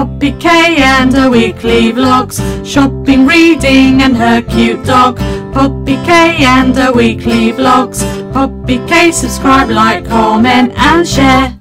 Poppy K and her weekly vlogs, shopping, reading and her cute dog. Poppy K and her weekly vlogs. Poppy K, subscribe, like, comment and share.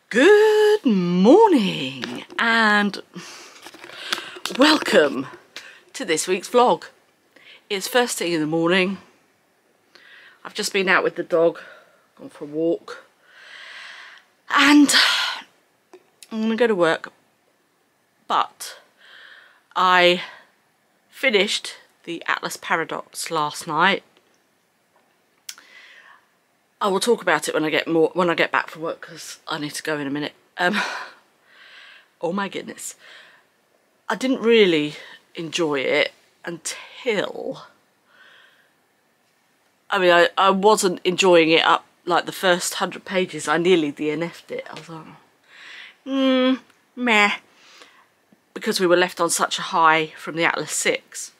Good morning and welcome to this week's vlog. It's first thing in the morning. I've just been out with the dog, gone for a walk, and I'm gonna go to work, but I finished the Atlas Paradox last night. I will talk about it when I get back from work, because I need to go in a minute. Oh my goodness. I didn't really enjoy it until... I mean, I wasn't enjoying it up like the first 100 pages. I nearly DNF'd it. I was like, meh. Because we were left on such a high from the Atlas 6.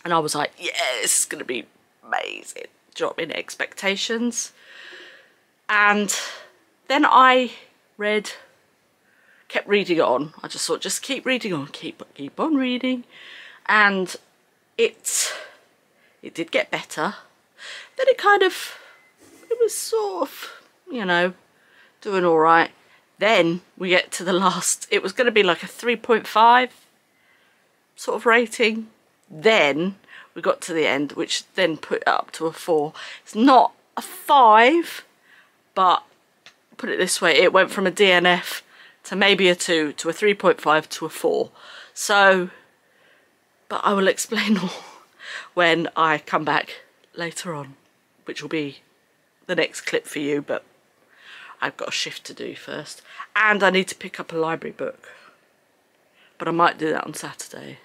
And I was like, yeah, this is going to be amazing. Drop in expectations. And then I kept reading on. I just thought, just keep reading on, keep on reading. And it did get better. Then it was sort of, you know, doing all right. Then we get to the last, it was going to be like a 3.5 sort of rating. Then we got to the end, which then put it up to a 4. It's not a 5, but put it this way, it went from a DNF to maybe a 2 to a 3.5 to a 4. So, but I will explain more when I come back later on, which will be the next clip for you, but I've got a shift to do first. And I need to pick up a library book, but I might do that on Saturday.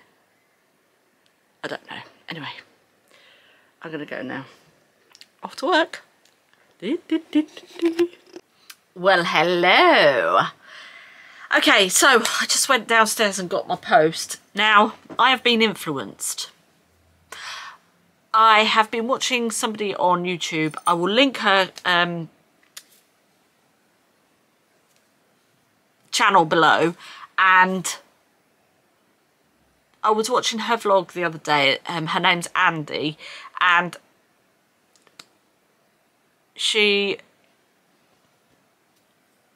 I don't know. Anyway, I'm going to go now. Off to work. Well, hello. Okay, so I just went downstairs and got my post. Now, I have been influenced. I have been watching somebody on YouTube. I will link her channel below, and I was watching her vlog the other day. Her name's Andy, and she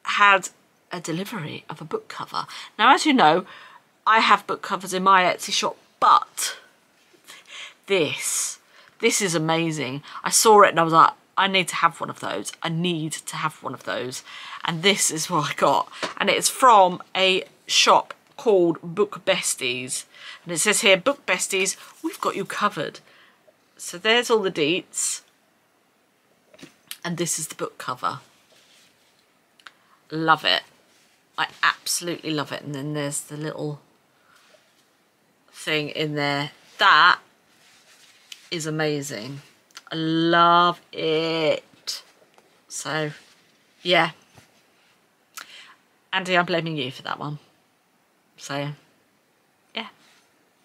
had a delivery of a book cover. Now, as you know, I have book covers in my Etsy shop, but this is amazing. I saw it and I was like, I need to have one of those. I need to have one of those. And this is what I got. And it's from a shop called Book Besties. And it says here, Book Besties, we've got you covered. So there's all the deets. And this is the book cover. Love it. I absolutely love it. And then there's the little thing in there That is amazing. I love it. So, yeah. Andy, I'm blaming you for that one. So, yeah,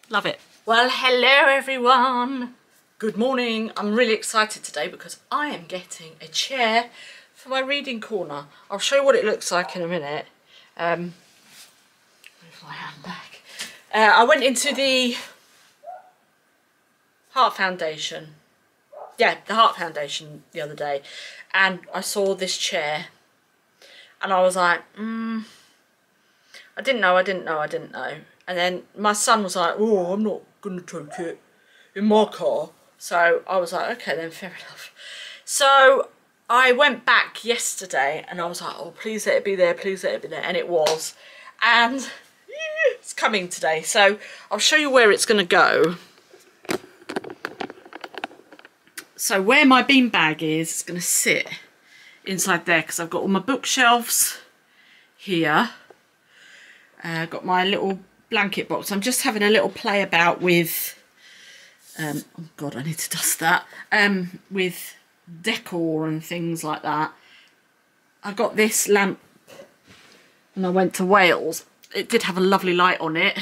love it. Well, hello everyone. Good morning. I'm really excited today because I am getting a chair for my reading corner. I'll show you what it looks like in a minute. Move my hand back. I went into the Heart Foundation. Yeah, the Heart Foundation the other day, and I saw this chair and I was like, I didn't know. And then my son was like, oh, I'm not gonna take it in my car. So I was like, okay then, fair enough. So I went back yesterday and I was like, oh, please let it be there, please let it be there. And it was. And it's coming today. So I'll show you where it's gonna go. So where my beanbag is, it's going to sit inside there because I've got all my bookshelves here. I've got my little blanket box. I'm just having a little play about with, oh God, I need to dust that, with decor and things like that. I got this lamp when I went to Wales. It did have a lovely light on it.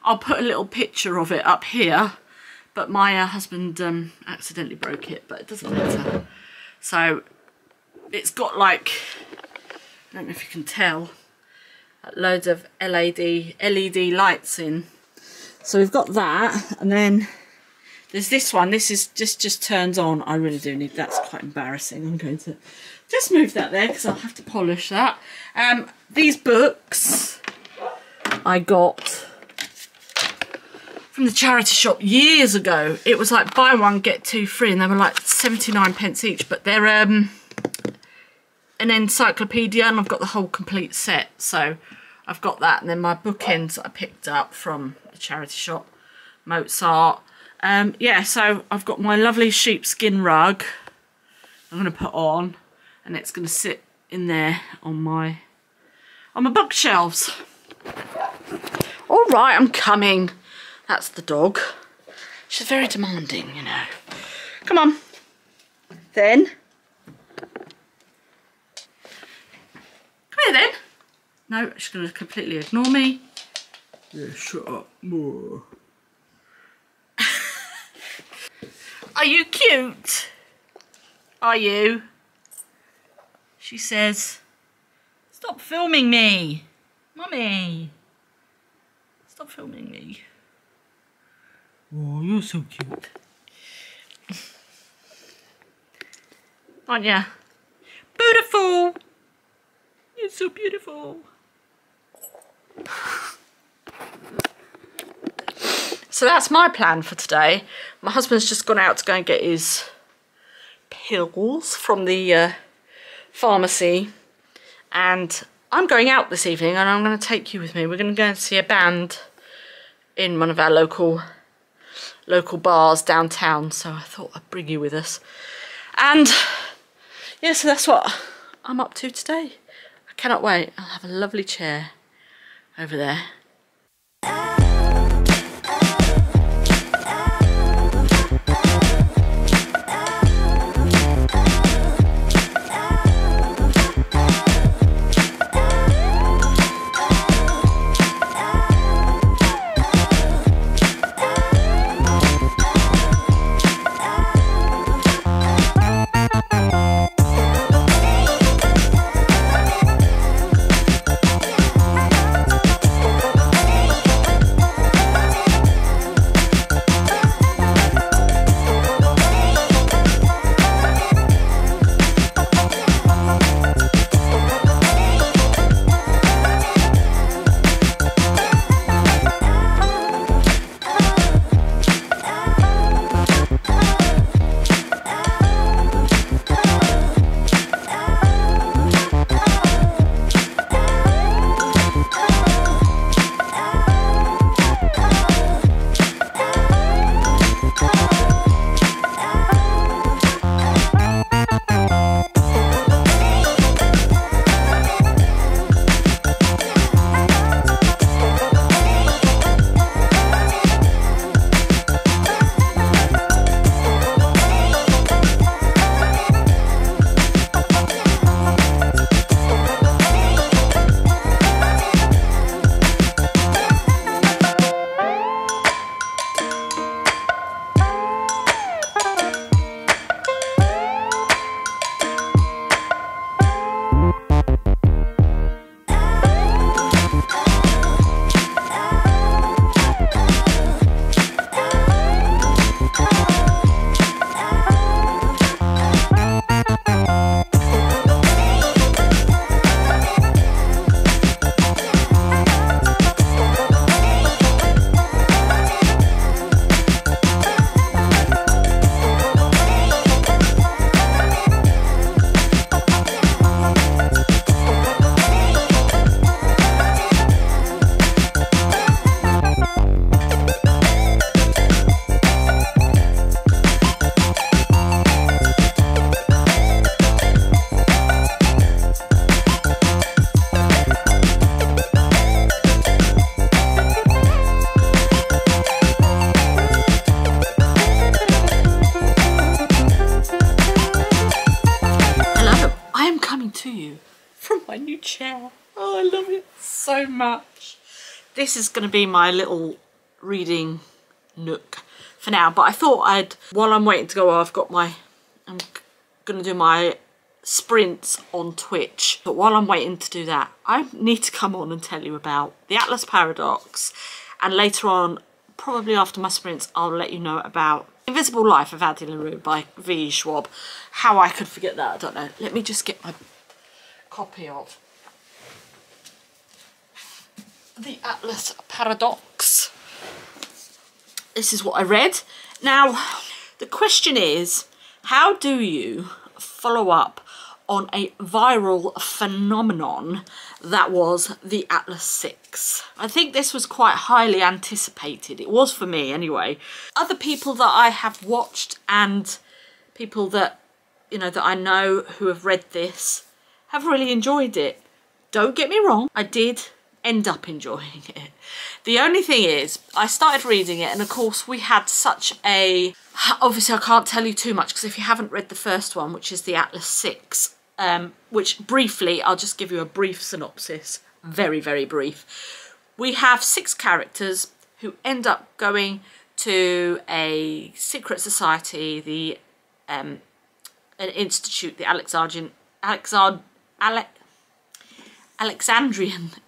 I'll put a little picture of it up here. But my husband accidentally broke it, but it doesn't matter. So it's got like, I don't know if you can tell, loads of LED lights in. So we've got that, and then there's this one. This just turns on. I really do need, that's quite embarrassing. I'm going to just move that there because I'll have to polish that. These books I got from the charity shop years ago. It was like buy one get two free, and they were like 79p each, but they're an encyclopedia, and I've got the whole complete set. So I've got that, and then my bookends that I picked up from the charity shop, Mozart. Yeah, so I've got my lovely sheepskin rug I'm going to put on, and it's going to sit in there on my bookshelves. All right, I'm coming. That's the dog. She's very demanding, you know. Come on. Then. Come here then. No, she's going to completely ignore me. Yeah, shut up more. Are you cute? Are you? She says, stop filming me. Mummy. Stop filming me. Oh, you're so cute. Aren't ya? Beautiful! You're so beautiful. So that's my plan for today. My husband's just gone out to go and get his pills from the pharmacy. And I'm going out this evening, and I'm going to take you with me. We're going to go and see a band in one of our local bars downtown, so I thought I'd bring you with us. And yeah, so that's what I'm up to today. I cannot wait. I'll have a lovely chair over there. chair. Oh, I love it so much. This is going to be my little reading nook for now, but I thought while I'm waiting to go, I'm going to do my sprints on Twitch, but while I'm waiting to do that, I need to come on and tell you about the Atlas Paradox, and later on, probably after my sprints, I'll let you know about Invisible Life of Addie LaRue by V.E. Schwab. How I could forget that, I don't know. Let me just get my copy of the Atlas Paradox. This is what I read. Now, the question is, how do you follow up on a viral phenomenon that was the Atlas 6? I think this was quite highly anticipated. It was for me anyway. Other people that I have watched and people that, you know, that I know who have read this have really enjoyed it. Don't get me wrong, I did end up enjoying it. The only thing is, I started reading it, and of course we had such a... Obviously I can't tell you too much, because if you haven't read the first one, which is the Atlas 6, which briefly, I'll just give you a brief synopsis, very, very brief. We have 6 characters who end up going to a secret society, an institute, the Alexandrian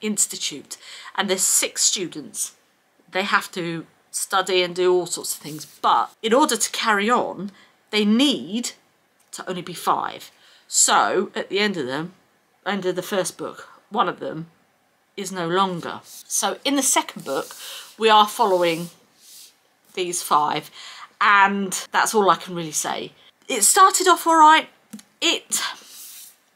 Institute, and there's 6 students. They have to study and do all sorts of things, but in order to carry on, they need to only be 5. So at the end of the first book, one of them is no longer. So in the second book, we are following these 5, and that's all I can really say. It started off all right. It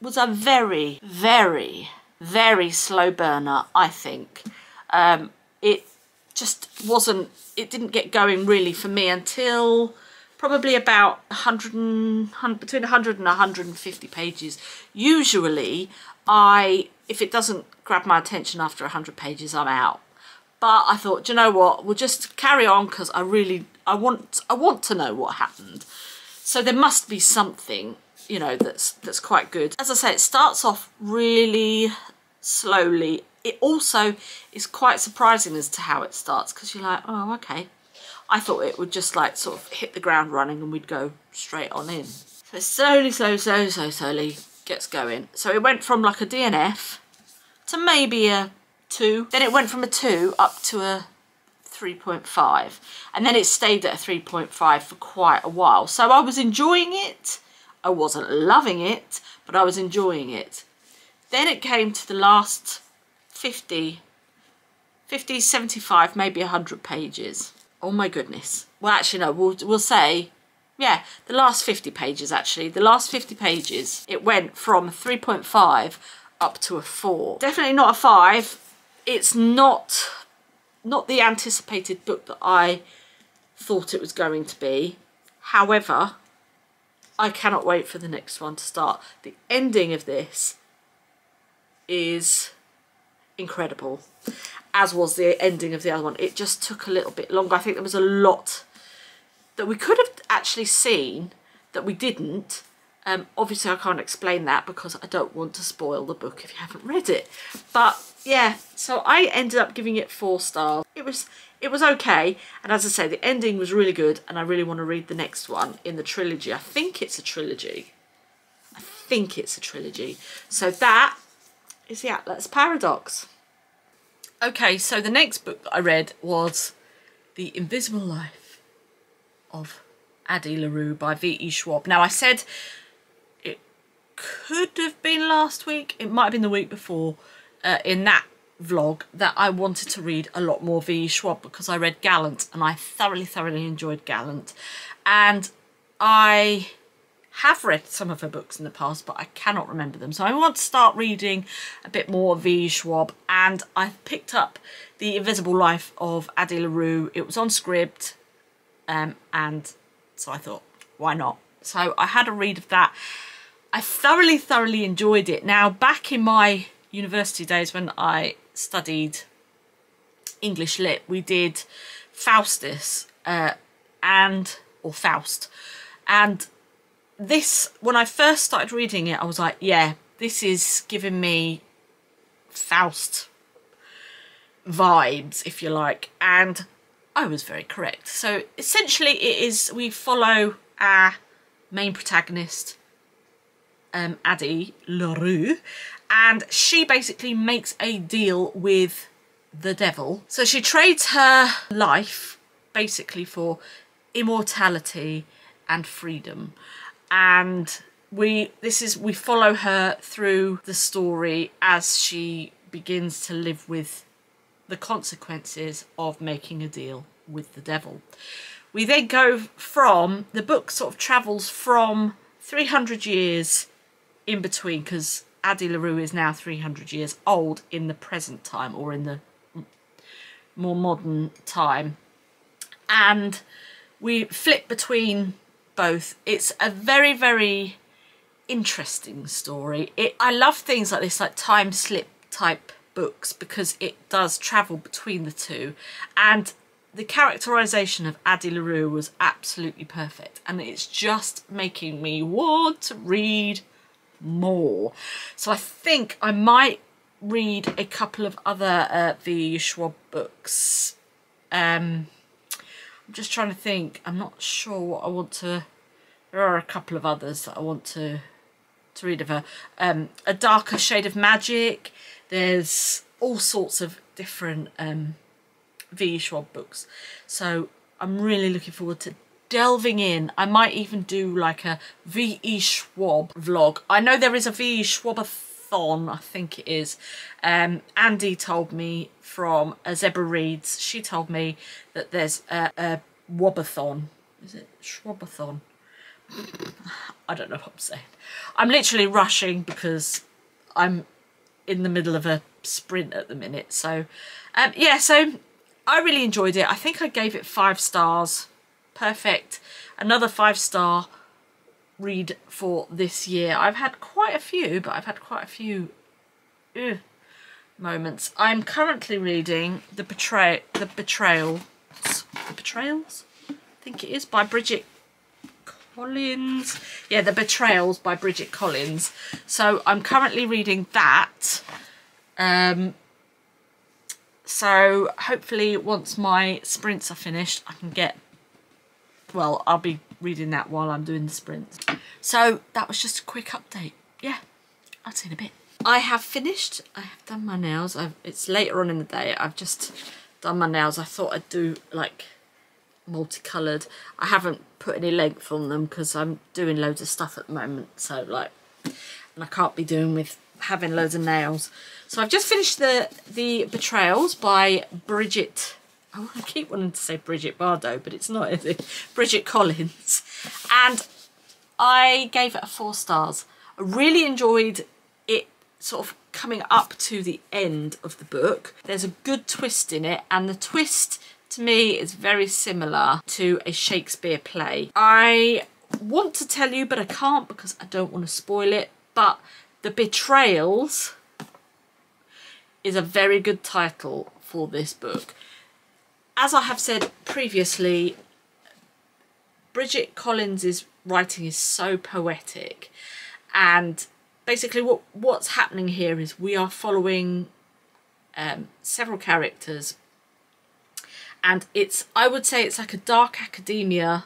was a very, very, very slow burner, I think. It just wasn't, it didn't get going really for me until probably about between 100 and 150 pages. Usually, if it doesn't grab my attention after 100 pages, I'm out. But I thought, do you know what, we'll just carry on, because I want to know what happened. So there must be something, you know, that's quite good. As I say, it starts off really slowly. It also is quite surprising as to how it starts, because you're like, oh, okay. I thought it would just like sort of hit the ground running and we'd go straight on in. So slowly gets going. So it went from like a DNF to maybe a 2. Then it went from a 2 up to a 3.5. And then it stayed at a 3.5 for quite a while. So I was enjoying it. I wasn't loving it, but I was enjoying it. Then it came to the last 50, 75, maybe 100 pages. Oh my goodness. Well, actually, no, we'll say, yeah, the last 50 pages, actually. The last 50 pages, it went from 3.5 up to a 4. Definitely not a 5. It's not the anticipated book that I thought it was going to be. However, I cannot wait for the next one to start. The ending of this is incredible, as was the ending of the other one. It just took a little bit longer. I think there was a lot that we could have actually seen that we didn't. Obviously I can't explain that because I don't want to spoil the book if you haven't read it. But yeah, so I ended up giving it 4 stars. It was okay, and as I say, the ending was really good, and I really want to read the next one in the trilogy. I think it's a trilogy. So that is the Atlas Paradox. Okay, so the next book that I read was The Invisible Life of Addie LaRue by V.E. Schwab. Now, I said it could have been last week, it might have been the week before, in that vlog, that I wanted to read a lot more V.E. Schwab because I read Gallant, and I thoroughly enjoyed Gallant. And I have read some of her books in the past, but I cannot remember them. So I want to start reading a bit more V.E. Schwab, and I picked up The Invisible Life of Addie LaRue. It was on Scribd, and so I thought, why not? So I had a read of that. I thoroughly enjoyed it. Now, back in my university days when I studied English Lit, we did Faustus, or Faust, and this, when I first started reading it, I was like, yeah, this is giving me Faust vibes, if you like, and I was very correct. So essentially we follow our main protagonist, Addie LaRue, and she basically makes a deal with the devil. So she trades her life basically for immortality and freedom, and we follow her through the story as she begins to live with the consequences of making a deal with the devil. We then go from, the book sort of travels from 300 years in between, because Addie LaRue is now 300 years old in the present time, or in the more modern time, and we flip between both. It's a very, very interesting story. I love things like this, like time slip type books, because it does travel between the two, and the characterization of Addie LaRue was absolutely perfect, and it's just making me want to read more. So I think I might read a couple of other V. Schwab books. I'm just trying to think. I'm not sure what I want to... There are a couple of others that I want to read of her. A Darker Shade of Magic. There's all sorts of different V. Schwab books. So I'm really looking forward to delving in. I might even do like a V.E. Schwab vlog. I know there is a V.E. Schwabathon, I think it is. Andy told me from Zebra Reads, she told me that there's a Wobathon. Is it Schwabathon? I don't know what I'm saying. I'm literally rushing because I'm in the middle of a sprint at the minute. So yeah, so I really enjoyed it. I think I gave it 5 stars. Perfect. Another 5-star read for this year. I've had quite a few, but I've had quite a few moments. I'm currently reading The Betrayals, I think it is, by Bridget Collins. Yeah, The Betrayals by Bridget Collins. So I'm currently reading that. So hopefully once my sprints are finished, I can get... Well, I'll be reading that while I'm doing the sprints. So that was just a quick update. Yeah, I'll see you in a bit. I have finished. I have done my nails. It's later on in the day. I've just done my nails. I thought I'd do like multicoloured. I haven't put any length on them because I'm doing loads of stuff at the moment. So like, and I can't be doing with having loads of nails. So I've just finished the Betrayals by Bridget... I keep wanting to say Bridget Bardot, but it's not, is it? Bridget Collins. And I gave it 4 stars. I really enjoyed it sort of coming up to the end of the book. There's a good twist in it, and the twist to me is very similar to a Shakespeare play. I want to tell you, but I can't because I don't want to spoil it, but The Betrayals is a very good title for this book. As I have said previously, Bridget Collins' writing is so poetic, and basically what's happening here is we are following several characters, and I would say it's like a dark academia,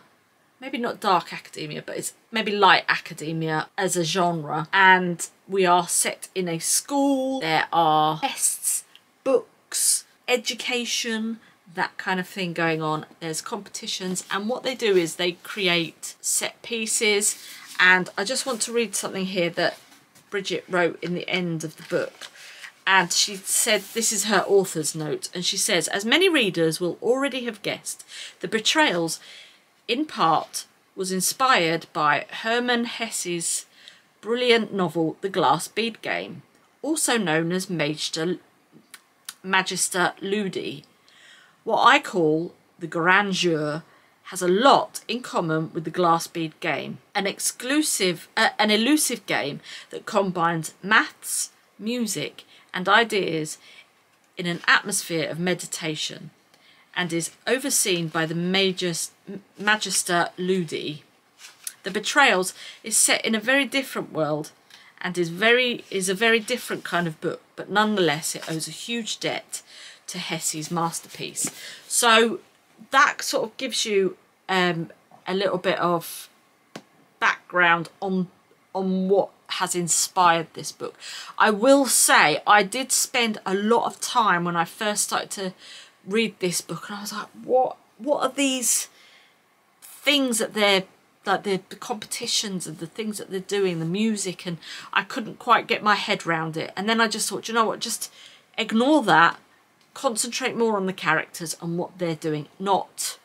maybe not dark academia, but it's maybe light academia as a genre, and we are set in a school. There are tests, books, education, that kind of thing going on. There's competitions, and what they do is they create set pieces. And I just want to read something here that Bridget wrote in the end of the book, and she said, this is her author's note, and she says, as many readers will already have guessed, The Betrayals in part was inspired by Hermann Hesse's brilliant novel The Glass Bead Game, also known as Magister Ludi. What I call the Grand Jeu has a lot in common with the Glass Bead Game, an elusive game that combines maths, music and ideas in an atmosphere of meditation, and is overseen by the Magister Ludi. The Betrayals is set in a very different world, and is a very different kind of book but nonetheless it owes a huge debt to Hesse's masterpiece. So that sort of gives you a little bit of background on what has inspired this book. I will say I did spend a lot of time when I first started to read this book, and I was like, what are these things that they're like, the competitions and the things that they're doing, the music, and I couldn't quite get my head around it. And then I just thought, you know what, just ignore that, concentrate more on the characters and what they're doing, not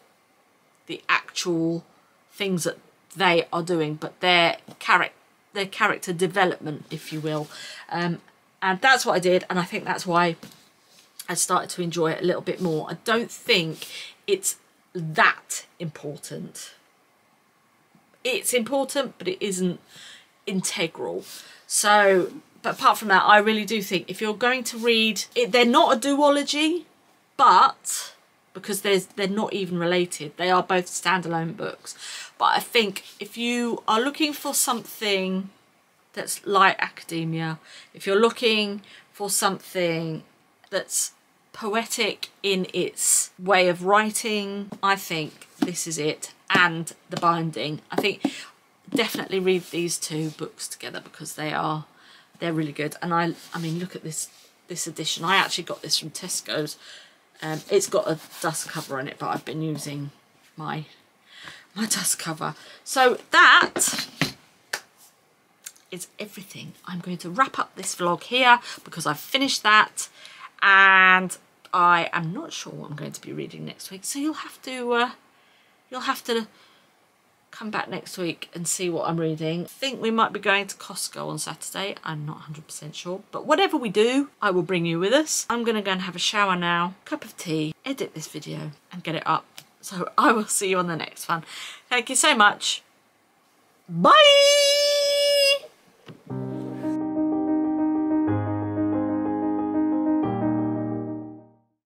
the actual things that they are doing, but their character development, if you will. And that's what I did, and I think that's why I started to enjoy it a little bit more. I don't think it's that important. It's important, but it isn't integral. So, but apart from that, I really do think if you're going to read it, they're not a duology, but because they're not even related, they are both standalone books. But I think if you are looking for something that's like academia, if you're looking for something that's poetic in its way of writing, I think this is it. And the binding, I think definitely read these two books together because they're really good. And I mean, look at this edition. I actually got this from Tesco's. It's got a dust cover on it, but I've been using my dust cover. So that is everything. I'm going to wrap up this vlog here because I've finished that, and I am not sure what I'm going to be reading next week. So you'll have to come back next week and see what I'm reading. I think we might be going to Costco on Saturday. I'm not 100% sure. But whatever we do, I will bring you with us. I'm going to go and have a shower now, cup of tea, edit this video and get it up. So I will see you on the next one. Thank you so much. Bye!